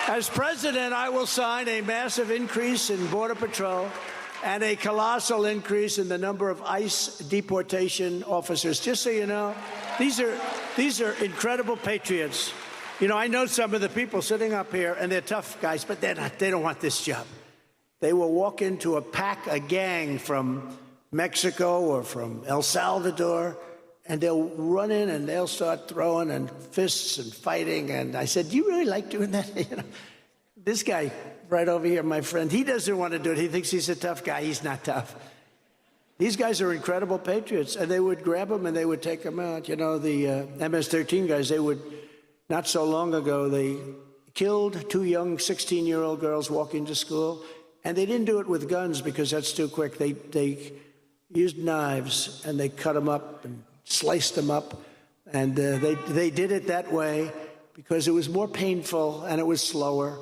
As president, I will sign a massive increase in Border Patrol and a colossal increase in the number of ICE deportation officers. Just so you know, these are incredible patriots. You know, I know some of the people sitting up here, and they're tough guys, but they don't want this job. They will walk into a gang from Mexico or from El Salvador, and they'll run in and they'll start throwing and fists and fighting. And I said, do you really like doing that? You know, this guy right over here, my friend, he doesn't want to do it. He thinks he's a tough guy. He's not tough. These guys are incredible patriots, and they would grab them and they would take them out. You know, the MS-13 guys, they would, not so long ago, they killed 2 young 16-year-old girls walking to school, and they didn't do it with guns because that's too quick. They used knives, and they cut them up and sliced them up, and they did it that way because it was more painful and it was slower.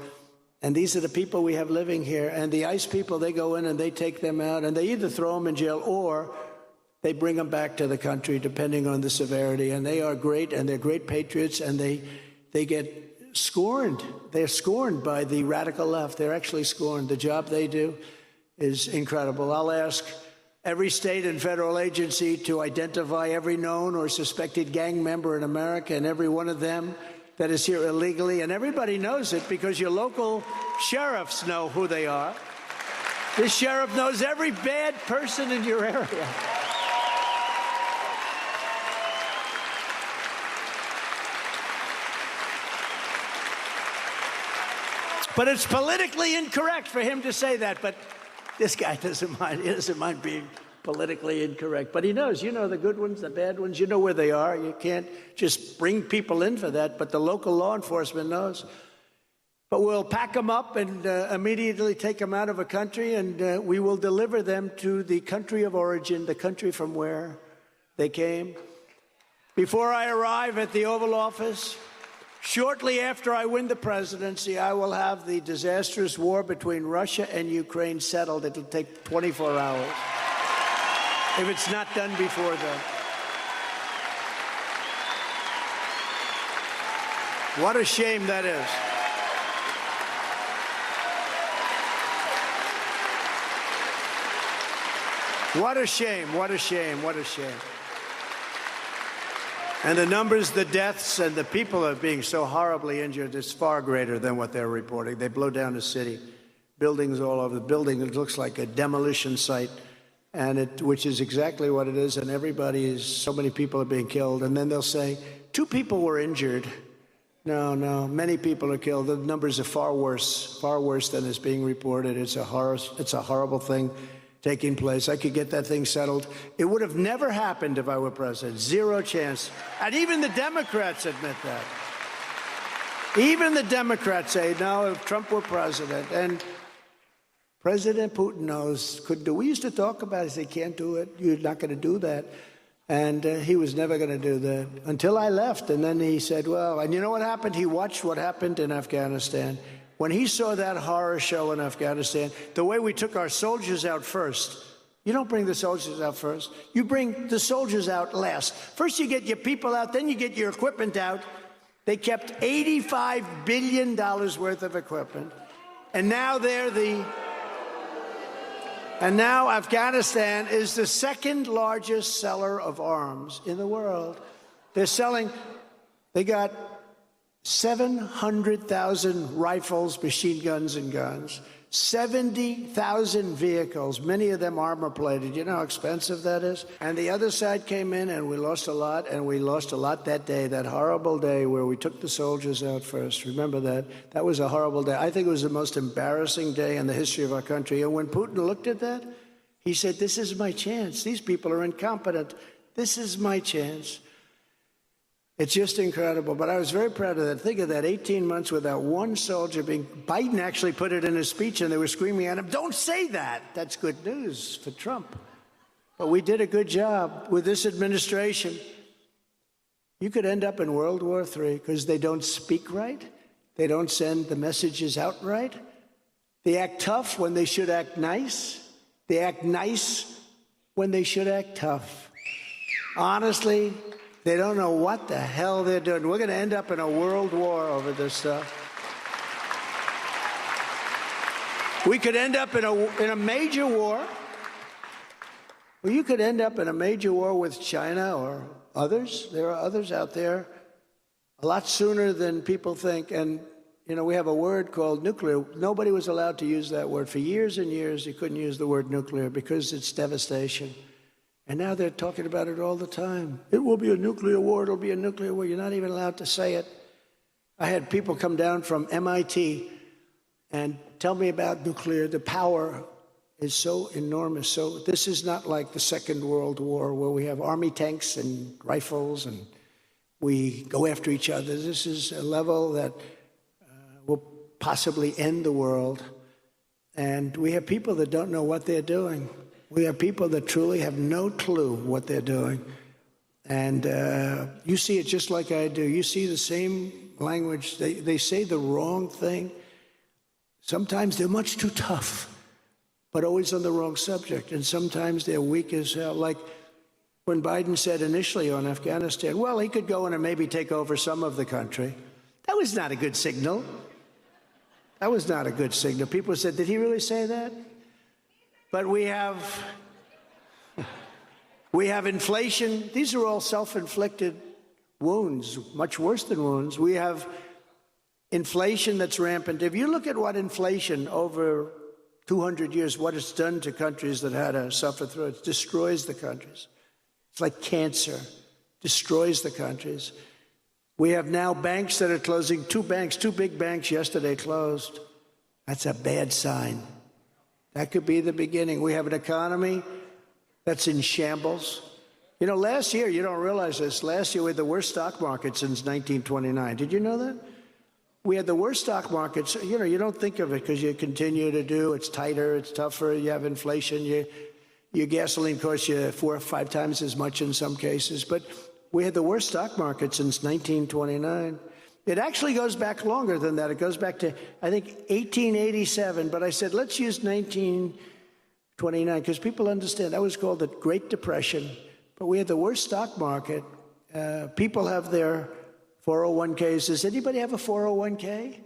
And these are the people we have living here. And the ICE people, they go in and they take them out, and they either throw them in jail or they bring them back to the country, depending on the severity. And they are great, and they're great patriots, and they get scorned. They're scorned by the radical left. They're actually scorned. The job they do is incredible. I'll ask every state and federal agency to identify every known or suspected gang member in America, and every one of them that is here illegally. And everybody knows it because your local sheriffs know who they are. This sheriff knows every bad person in your area. But it's politically incorrect for him to say that. But this guy doesn't mind. He doesn't mind being politically incorrect. But he knows, you know, the good ones, the bad ones, you know where they are. You can't just bring people in for that. But the local law enforcement knows. But we'll pack them up and immediately take them out of a country, and we will deliver them to the country of origin, the country from where they came. Before I arrive at the Oval Office, shortly after I win the presidency, I will have the disastrous war between Russia and Ukraine settled. It'll take 24 hours, if it's not done before then. What a shame that is. What a shame, what a shame, what a shame. And the numbers, the deaths, and the people are being so horribly injured is far greater than what they're reporting. They blow down the city, buildings all over. The building, it looks like a demolition site, which is exactly what it is, and so many people are being killed. And then they'll say, 2 people were injured. No, many people are killed. The numbers are far worse than is being reported. It's a horrible thing taking place. I could get that thing settled. It would have never happened if I were president. Zero chance. And even the Democrats admit that. Even the Democrats say, no, if Trump were president. And President Putin knows, we used to talk about it. He said, can't do it. You're not going to do that. And he was never going to do that until I left. And then he said, well, and you know what happened? He watched what happened in Afghanistan. When he saw that horror show in Afghanistan, the way we took our soldiers out first, you don't bring the soldiers out first. You bring the soldiers out last. First you get your people out, then you get your equipment out. They kept $85 billion worth of equipment. And now Afghanistan is the second largest seller of arms in the world. They got 700,000 rifles, machine guns, and guns, 70,000 vehicles, many of them armor-plated. You know how expensive that is? And the other side came in, and we lost a lot, and we lost a lot that day, that horrible day where we took the soldiers out first. Remember that? That was a horrible day. I think it was the most embarrassing day in the history of our country. And when Putin looked at that, he said, this is my chance. These people are incompetent. This is my chance. It's just incredible. But I was very proud of that. Think of that, 18 months without one soldier being... Biden actually put it in his speech, and they were screaming at him, don't say that. That's good news for Trump. But we did a good job with this administration. You could end up in World War III because they don't speak right. They don't send the messages out right. They act tough when they should act nice. They act nice when they should act tough. Honestly, they don't know what the hell they're doing. We're going to end up in a world war over this stuff. We could end up in a major war. Well, you could end up in a major war with China or others. There are others out there a lot sooner than people think. And, you know, we have a word called nuclear. Nobody was allowed to use that word. For years and years, you couldn't use the word nuclear because it's devastation. And now they're talking about it all the time. It will be a nuclear war. It'll be a nuclear war. You're not even allowed to say it. I had people come down from MIT and tell me about nuclear. The power is so enormous. So this is not like the Second World War where we have army tanks and rifles and we go after each other. This is a level that will possibly end the world. And we have people that don't know what they're doing. We have people that truly have no clue what they're doing. And you see it just like I do. You see the same language. They say the wrong thing. Sometimes they're much too tough, but always on the wrong subject. And sometimes they're weak as hell. Like when Biden said initially on Afghanistan, well, he could go in and maybe take over some of the country. That was not a good signal. That was not a good signal. People said, did he really say that? But we have inflation. These are all self-inflicted wounds, much worse than wounds. We have inflation that's rampant. If you look at what inflation over 200 years, what it's done to countries that had to suffer through it, destroys the countries. It's like cancer, destroys the countries. We have now banks that are closing. Two big banks yesterday closed. That's a bad sign. That could be the beginning. We have an economy that's in shambles. You know, last year, you don't realize this, last year we had the worst stock market since 1929. Did you know that? We had the worst stock markets. You know, you don't think of it because you continue to do. It's tighter, it's tougher, you have inflation, your gasoline costs you 4 or 5 times as much in some cases. But we had the worst stock market since 1929. It actually goes back longer than that. It goes back to, I think, 1887. But I said, let's use 1929 because people understand. That was called the Great Depression. But we had the worst stock market. People have their 401ks. Does anybody have a 401k?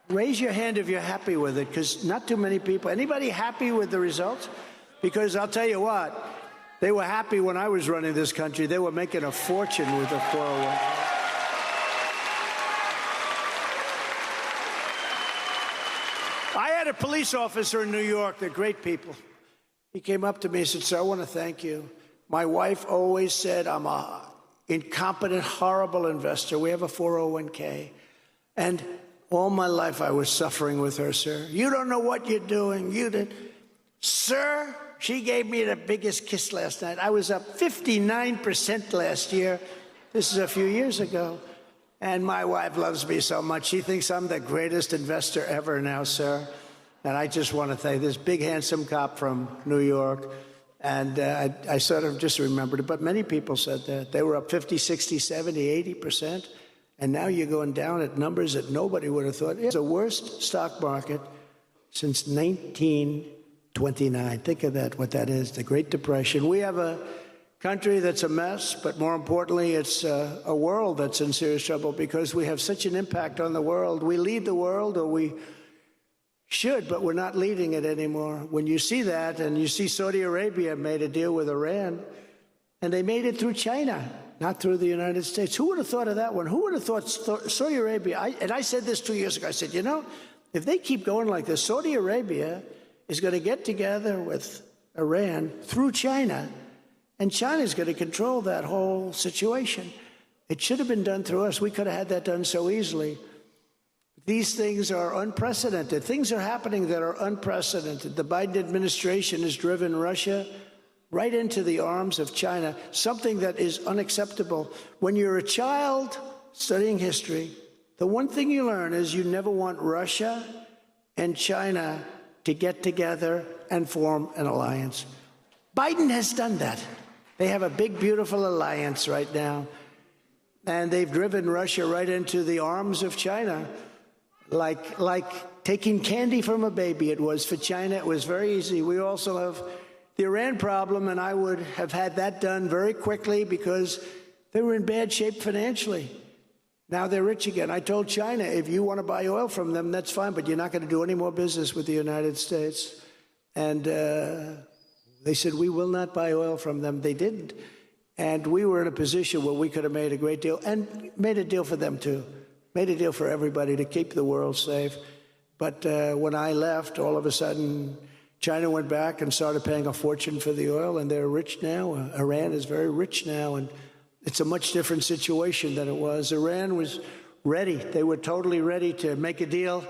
Raise your hand if you're happy with it, because not too many people. Anybody happy with the results? Because I'll tell you what, they were happy when I was running this country. They were making a fortune with a 401k. I had a police officer in New York. They're great people. He came up to me and said, sir, I want to thank you. My wife always said I'm a incompetent, horrible investor. We have a 401k. And all my life I was suffering with her, sir. You don't know what you're doing. You did. Sir, she gave me the biggest kiss last night. I was up 59% last year. This is a few years ago. And my wife loves me so much. She thinks I'm the greatest investor ever now, sir. And I just want to thank this big, handsome cop from New York. And I sort of just remembered it. But many people said that. They were up 50, 60, 70, 80%. And now you're going down at numbers that nobody would have thought. It's the worst stock market since 1929. Think of that, what that is, the Great Depression. We have a country that's a mess, but more importantly, it's a world that's in serious trouble because we have such an impact on the world. We lead the world, or we should, but we're not leading it anymore. When you see that, and you see Saudi Arabia made a deal with Iran, and they made it through China, not through the United States. Who would have thought of that one? Who would have thought Saudi Arabia? And I said this 2 years ago. I said, you know, if they keep going like this, Saudi Arabia is going to get together with Iran through China, and China is going to control that whole situation. It should have been done through us. We could have had that done so easily. These things are unprecedented. Things are happening that are unprecedented. The Biden administration has driven Russia right into the arms of China, something that is unacceptable. When you're a child studying history, the one thing you learn is you never want Russia and China to get together and form an alliance. Biden has done that. They have a big, beautiful alliance right now, and they've driven Russia right into the arms of China. Like taking candy from a baby it was for China. It was very easy. We also have the Iran problem, and I would have had that done very quickly because they were in bad shape financially. Now they're rich again. I told China, if you want to buy oil from them, that's fine, but you're not going to do any more business with the United States. And they said, we will not buy oil from them. They didn't. And we were in a position where we could have made a great deal, and made a deal for them too. Made a deal for everybody to keep the world safe. But when I left, all of a sudden, China went back and started paying a fortune for the oil, and they're rich now. Iran is very rich now, and it's a much different situation than it was. Iran was ready. They were totally ready to make a deal